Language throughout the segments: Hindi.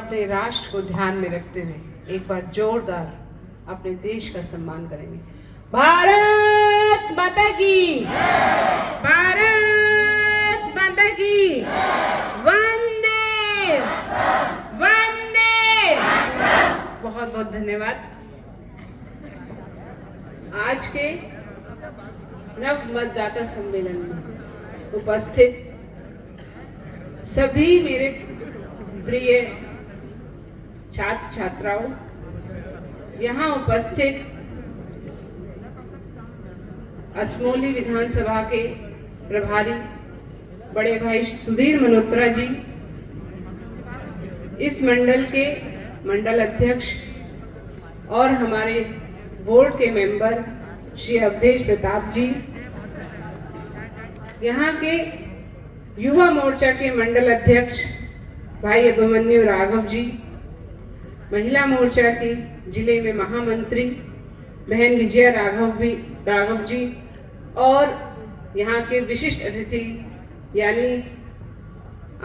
अपने राष्ट्र को ध्यान में रखते हुए एक बार जोरदार अपने देश का सम्मान करेंगे। भारत माता की, भारत माता की, वंदे वंदे। बहुत बहुत धन्यवाद। आज के नव मतदाता सम्मेलन में उपस्थित सभी मेरे प्रिय छात्र छात्राओं, यहाँ उपस्थित असमोली विधानसभा के प्रभारी बड़े भाई सुधीर मल्होत्रा जी, इस मंडल के मंडल अध्यक्ष और हमारे बोर्ड के मेंबर श्री अवधेश प्रताप जी, यहाँ के युवा मोर्चा के मंडल अध्यक्ष भाई अभिमन्यु राघव जी, महिला मोर्चा की जिले में महामंत्री बहन विजया राघव जी और यहाँ के विशिष्ट अतिथि यानी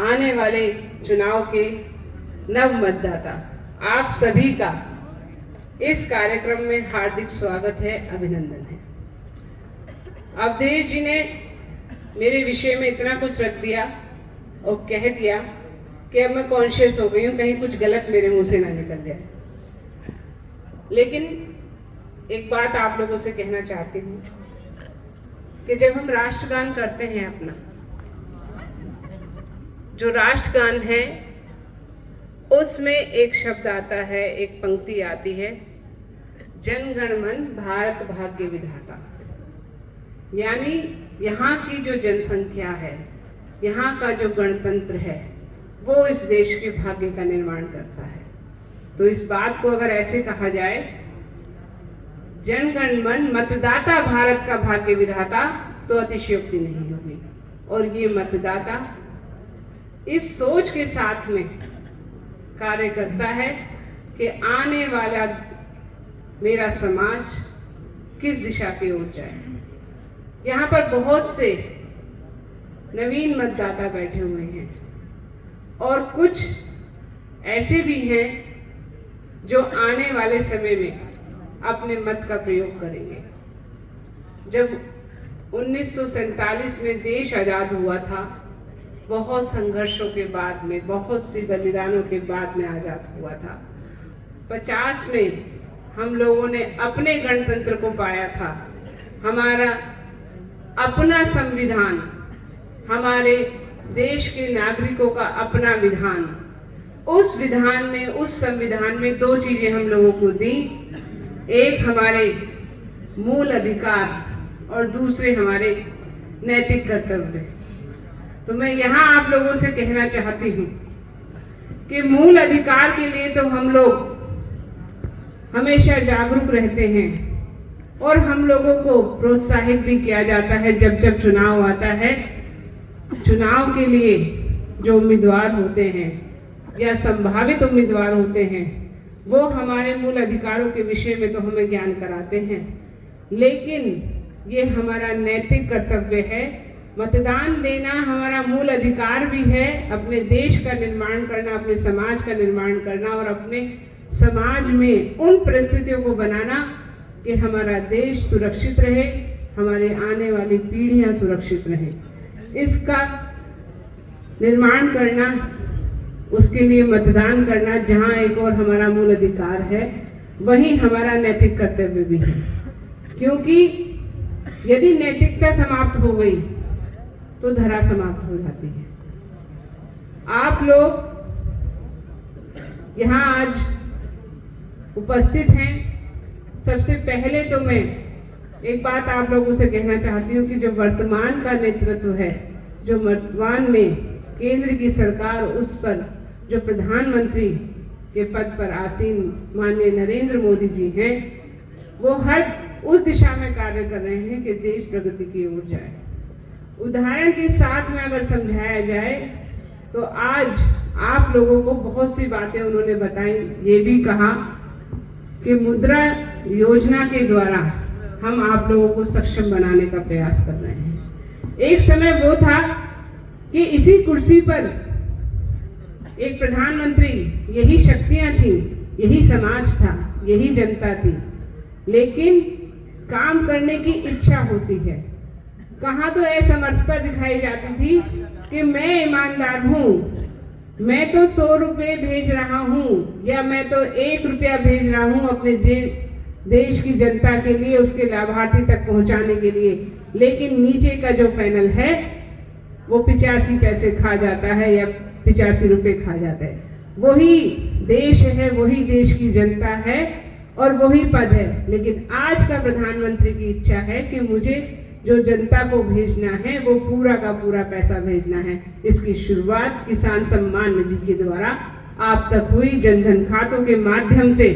आने वाले चुनाव के नव मतदाता, आप सभी का इस कार्यक्रम में हार्दिक स्वागत है, अभिनंदन है। अवधेश जी ने मेरे विषय में इतना कुछ रख दिया और कह दिया कि अब मैं कॉन्शियस हो गई हूँ कहीं कुछ गलत मेरे मुंह से ना निकल जाए। लेकिन एक बात आप लोगों से कहना चाहती हूँ कि जब हम राष्ट्रगान करते हैं, अपना जो राष्ट्रगान है उसमें एक शब्द आता है, एक पंक्ति आती है, जन गण मन भारत भाग्य विधाता। यानी यहाँ की जो जनसंख्या है, यहाँ का जो गणतंत्र है, वो इस देश के भाग्य का निर्माण करता है। तो इस बात को अगर ऐसे कहा जाए, जन गण मन मतदाता भारत का भाग्य विधाता, तो अतिशयोक्ति नहीं होगी। और ये मतदाता इस सोच के साथ में कार्य करता है कि आने वाला मेरा समाज किस दिशा की ओर जाए। यहाँ पर बहुत से नवीन मतदाता बैठे हुए हैं और कुछ ऐसे भी हैं जो आने वाले समय में अपने मत का प्रयोग करेंगे। जब 1947 में देश आज़ाद हुआ था, बहुत संघर्षों के बाद में, बहुत सी बलिदानों के बाद में आज़ाद हुआ था। 50 में हम लोगों ने अपने गणतंत्र को पाया था। हमारा अपना संविधान, हमारे देश के नागरिकों का अपना विधान, उस विधान में, उस संविधान में दो चीजें हम लोगों को दी, एक हमारे मूल अधिकार और दूसरे हमारे नैतिक कर्तव्य। तो मैं यहाँ आप लोगों से कहना चाहती हूँ कि मूल अधिकार के लिए तो हम लोग हमेशा जागरूक रहते हैं और हम लोगों को प्रोत्साहित भी किया जाता है। जब जब चुनाव आता है, चुनाव के लिए जो उम्मीदवार होते हैं या संभावित उम्मीदवार होते हैं, वो हमारे मूल अधिकारों के विषय में तो हमें ज्ञान कराते हैं, लेकिन ये हमारा नैतिक कर्तव्य है। मतदान देना हमारा मूल अधिकार भी है, अपने देश का निर्माण करना, अपने समाज का निर्माण करना और अपने समाज में उन परिस्थितियों को बनाना कि हमारा देश सुरक्षित रहे, हमारे आने वाली पीढ़ियां सुरक्षित रहें। इसका निर्माण करना, उसके लिए मतदान करना, जहां एक और हमारा मूल अधिकार है, वहीं हमारा नैतिक कर्तव्य भी है। क्योंकि यदि नैतिकता समाप्त हो गई तो धरा समाप्त हो जाती है। आप लोग यहाँ आज उपस्थित हैं। सबसे पहले तो मैं एक बात आप लोगों से कहना चाहती हूँ कि जो वर्तमान का नेतृत्व है, जो वर्तमान में केंद्र की सरकार, उस पर जो प्रधानमंत्री के पद पर आसीन माननीय नरेंद्र मोदी जी हैं, वो हर उस दिशा में कार्य कर रहे हैं कि देश प्रगति की ओर जाए। उदाहरण के साथ में अगर समझाया जाए तो आज आप लोगों को बहुत सी बातें उन्होंने बताई। ये भी कहा कि मुद्रा योजना के द्वारा हम आप लोगों को सक्षम बनाने का प्रयास कर रहे हैं। एक समय वो था कि इसी कुर्सी पर एक प्रधानमंत्री, यही शक्तियां थी, यही समाज था, यही जनता थी, लेकिन काम करने की इच्छा होती है। कहाँ तो असमर्थता दिखाई जाती थी कि मैं ईमानदार हूँ, मैं तो 100 रुपये भेज रहा हूँ या मैं तो 1 रुपया भेज रहा हूँ अपने देश की जनता के लिए, उसके लाभार्थी तक पहुँचाने के लिए, लेकिन नीचे का जो पैनल है वो 85 पैसे खा जाता है या 85 रुपये खा जाता है। वही देश है, वही देश की जनता है और वही पद है। लेकिन आज का प्रधानमंत्री की इच्छा है कि मुझे जो जनता को भेजना है वो पूरा का पूरा पैसा भेजना है। इसकी शुरुआत किसान सम्मान निधि के द्वारा आप तक हुई। जनधन खातों के माध्यम से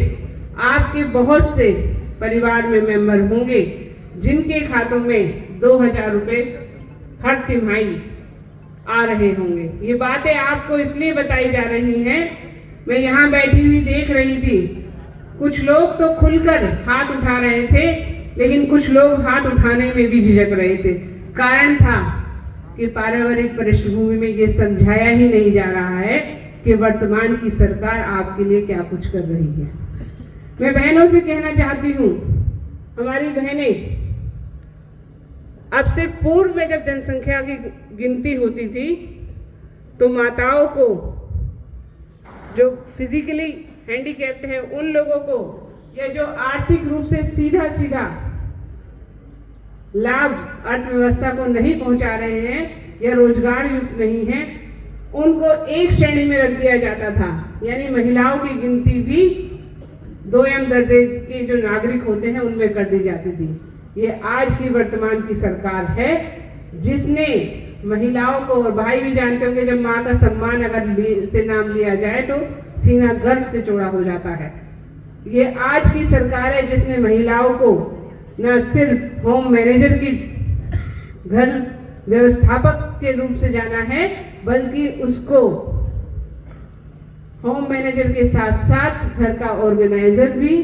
आपके बहुत से परिवार में मेंबर होंगे जिनके खातों में 2000 रुपये हर तिमाही आ रहे होंगे। ये बातें आपको इसलिए बताई जा रही हैं, मैं यहाँ बैठी हुई देख रही थी, कुछ लोग तो खुलकर हाथ उठा रहे थे, लेकिन कुछ लोग हाथ उठाने में भी झिझक रहे थे। कारण था कि पारिवारिक पृष्ठभूमि में ये समझाया ही नहीं जा रहा है कि वर्तमान की सरकार आपके लिए क्या कुछ कर रही है। मैं बहनों से कहना चाहती हूँ, हमारी बहनें, अब से पूर्व में जब जनसंख्या की गिनती होती थी तो माताओं को, जो फिजिकली हैंडीकैप्ड है उन लोगों को, या जो आर्थिक रूप से सीधा सीधा लाभ अर्थव्यवस्था को नहीं पहुंचा रहे हैं या रोजगार युक्त नहीं है, उनको एक श्रेणी में रख दिया जाता था। यानी महिलाओं की गिनती भी 2M दर्जे के जो नागरिक होते हैं उनमें कर दी जाती थी। ये आज की वर्तमान की सरकार है जिसने महिलाओं को, और भाई भी जानते होंगे, जब माँ का सम्मान अगर से नाम लिया जाए तो सीना गर्व से चौड़ा हो जाता है। ये आज की सरकार है जिसने महिलाओं को न सिर्फ होम मैनेजर की, घर व्यवस्थापक के रूप से जाना है, बल्कि उसको होम मैनेजर के साथ साथ घर का ऑर्गेनाइजर भी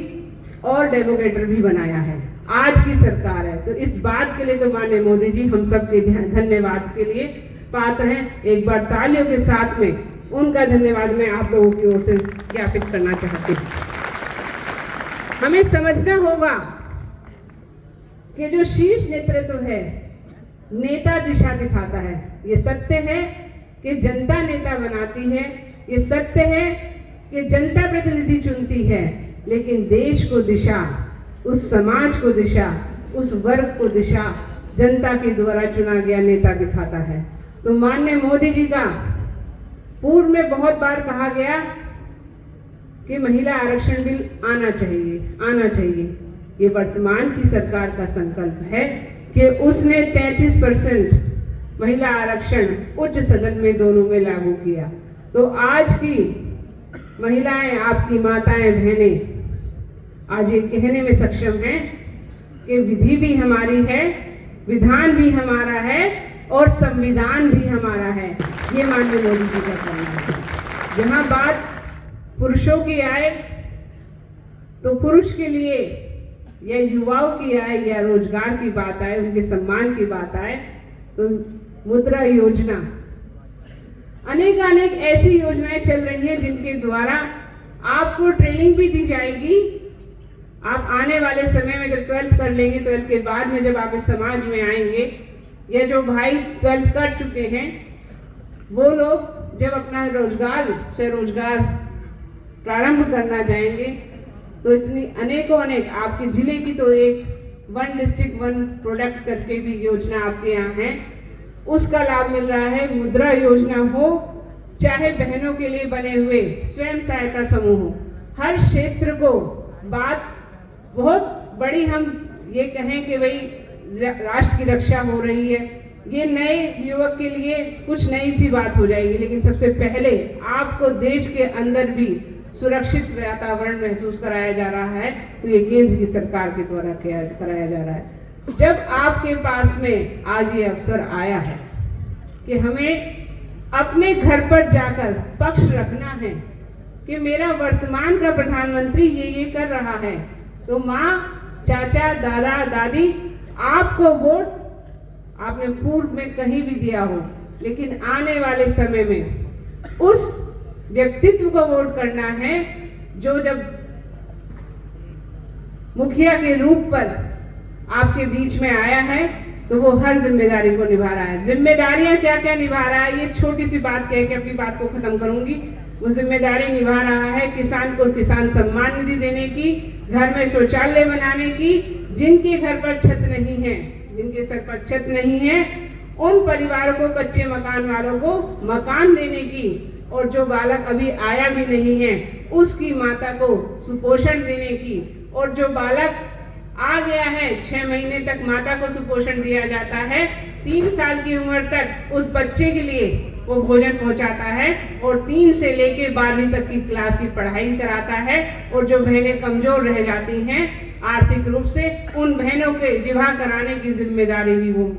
और डेमोक्रेटर भी बनाया है। आज की सरकार है, तो इस बात के लिए तो माननीय मोदी जी हम सबके धन्यवाद के लिए पात्र हैं। एक बार तालियों के साथ में उनका धन्यवाद मैं आप लोगों की ओर से ज्ञापित करना चाहती हूँ। हमें समझना होगा कि जो शीर्ष नेतृत्व है, नेता दिशा दिखाता है। ये सत्य है कि जनता नेता बनाती है, ये सत्य है कि जनता प्रतिनिधि चुनती है, लेकिन देश को दिशा, उस समाज को दिशा, उस वर्ग को दिशा जनता के द्वारा चुना गया नेता दिखाता है। तो माननीय मोदी जी का पूर्व में बहुत बार कहा गया कि महिला आरक्षण बिल आना चाहिए, आना चाहिए। ये वर्तमान की सरकार का संकल्प है कि उसने 33% महिला आरक्षण उच्च सदन में दोनों में लागू किया। तो आज की महिलाएं, आपकी माताएं, बहनें आज ये कहने में सक्षम हैं कि विधि भी हमारी है, विधान भी हमारा है और संविधान भी हमारा है। ये माननीय मोदी जी का कहना है। जहाँ बात पुरुषों की आए तो पुरुष के लिए, या युवाओं की आए, या रोजगार की बात आए, उनके सम्मान की बात आए, तो मुद्रा योजना, अनेक ऐसी योजनाएं चल रही हैं जिनके द्वारा आपको ट्रेनिंग भी दी जाएगी। आप आने वाले समय में जब 12th कर लेंगे, 12th के बाद में जब आप इस समाज में आएंगे, या जो भाई 12th कर चुके हैं, वो लोग जब अपना स्वरोजगार प्रारंभ करना जाएंगे, तो इतनी अनेकों आपके जिले की तो एक 1 डिस्ट्रिक्ट 1 प्रोडक्ट करके भी योजना आपके यहाँ है, उसका लाभ मिल रहा है। मुद्रा योजना हो, चाहे बहनों के लिए बने हुए स्वयं सहायता समूह हो, हर क्षेत्र को बात बहुत बड़ी हम ये कहें कि भाई राष्ट्र की रक्षा हो रही है, ये नए युवक के लिए कुछ नई सी बात हो जाएगी। लेकिन सबसे पहले आपको देश के अंदर भी सुरक्षित वातावरण महसूस कराया जा रहा है, तो ये केंद्र की सरकार के द्वारा कराया जा रहा है। जब आपके पास में आज ये अवसर आया है कि हमें अपने घर पर जाकर पक्ष रखना है कि मेरा वर्तमान का प्रधानमंत्री ये कर रहा है, तो माँ, चाचा, दादा, दादी, आपको वोट आपने पूर्व में कहीं भी दिया हो, लेकिन आने वाले समय में उस व्यक्तित्व को वोट करना है जो जब मुखिया के रूप पर आपके बीच में आया है तो वो हर जिम्मेदारी को निभा रहा है। जिम्मेदारियां क्या क्या निभा रहा है, ये छोटी सी बात कह के अपनी बात को खत्म करूंगी। वो जिम्मेदारी निभा रहा है किसान को किसान सम्मान निधि देने की, घर में शौचालय बनाने की, जिनके घर पर छत नहीं है, जिनके सर पर छत नहीं है, उन परिवारों को, कच्चे मकान वालों को मकान देने की, और जो बालक अभी आया भी नहीं है उसकी माता को सुपोषण देने की, और जो बालक आ गया है 6 महीने तक माता को सुपोषण दिया जाता है, 3 साल की उम्र तक उस बच्चे के लिए वो भोजन पहुंचाता है, और 3 से लेके 12वीं तक की क्लास की पढ़ाई कराता है। और जो बहनें कमजोर रह जाती हैं आर्थिक रूप से, उन बहनों के विवाह कराने की जिम्मेदारी भी वो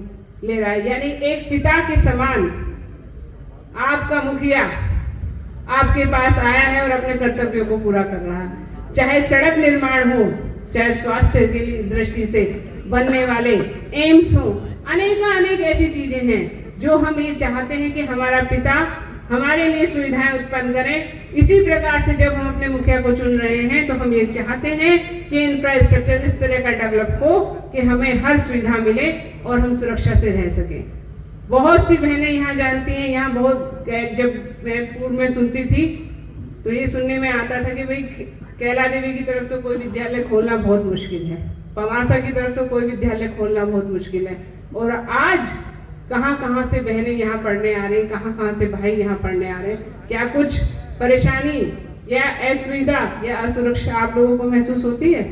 ले रहा है। यानी एक पिता के समान आपका मुखिया आपके पास आया है और अपने कर्तव्यों को पूरा कर रहा है। चाहे सड़क निर्माण हो, चाहे स्वास्थ्य के लिए दृष्टि से बनने वाले एम्स हो, अनेक ऐसी चीजें हैं जो हम ये चाहते हैं कि हमारा पिता हमारे लिए सुविधाएं उत्पन्न करें। इसी प्रकार से जब हम अपने मुखिया को चुन रहे हैं तो हम ये चाहते हैं कि इंफ्रास्ट्रक्चर इस तरह का डेवलप हो कि हमें हर सुविधा मिले और हम सुरक्षा से रह सकें। बहुत सी बहनें यहाँ जानती हैं, यहाँ बहुत, जब मैं पूर्व में सुनती थी तो ये सुनने में आता था कि भाई कैला देवी की तरफ तो कोई विद्यालय खोलना बहुत मुश्किल है, पवासा की तरफ तो कोई विद्यालय खोलना बहुत मुश्किल है, और आज कहाँ से बहनें यहाँ पढ़ने आ रही, कहाँ से भाई यहाँ पढ़ने आ रहे हैं। क्या कुछ परेशानी या असुविधा या असुरक्षा आप लोगों को महसूस होती है?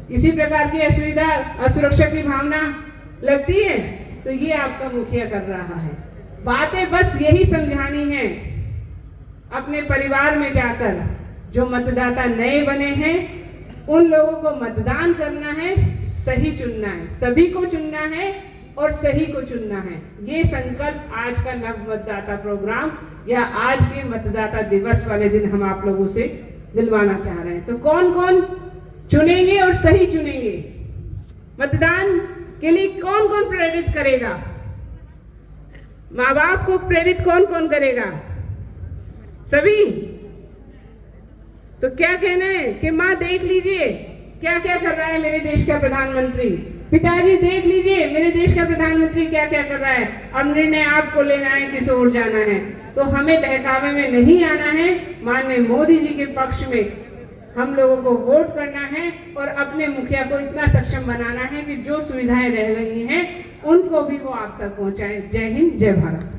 किसी प्रकार की असुविधा, असुरक्षा की भावना लगती है? तो ये आपका मुखिया कर रहा है। बातें बस यही समझानी है अपने परिवार में जाकर। जो मतदाता नए बने हैं उन लोगों को मतदान करना है, सही चुनना है, सभी को चुनना है और सही को चुनना है। ये संकल्प आज का नव मतदाता प्रोग्राम या आज के मतदाता दिवस वाले दिन हम आप लोगों से दिलवाना चाह रहे हैं। तो कौन कौन चुनेंगे और सही चुनेंगे? मतदान के लिए कौन कौन प्रेरित करेगा? माँ बाप को प्रेरित कौन कौन करेगा? सभी। तो क्या कहना है कि माँ देख लीजिए क्या क्या कर रहा है मेरे देश का प्रधानमंत्री, पिताजी देख लीजिए मेरे देश का प्रधानमंत्री क्या क्या कर रहा है, अब निर्णय आपको लेना है, किस ओर जाना है। तो हमें बहकावे में नहीं आना है, माननीय मोदी जी के पक्ष में हम लोगों को वोट करना है और अपने मुखिया को इतना सक्षम बनाना है कि जो सुविधाएं रह रही हैं उनको भी वो आप तक पहुंचाए। जय हिंद, जय भारत।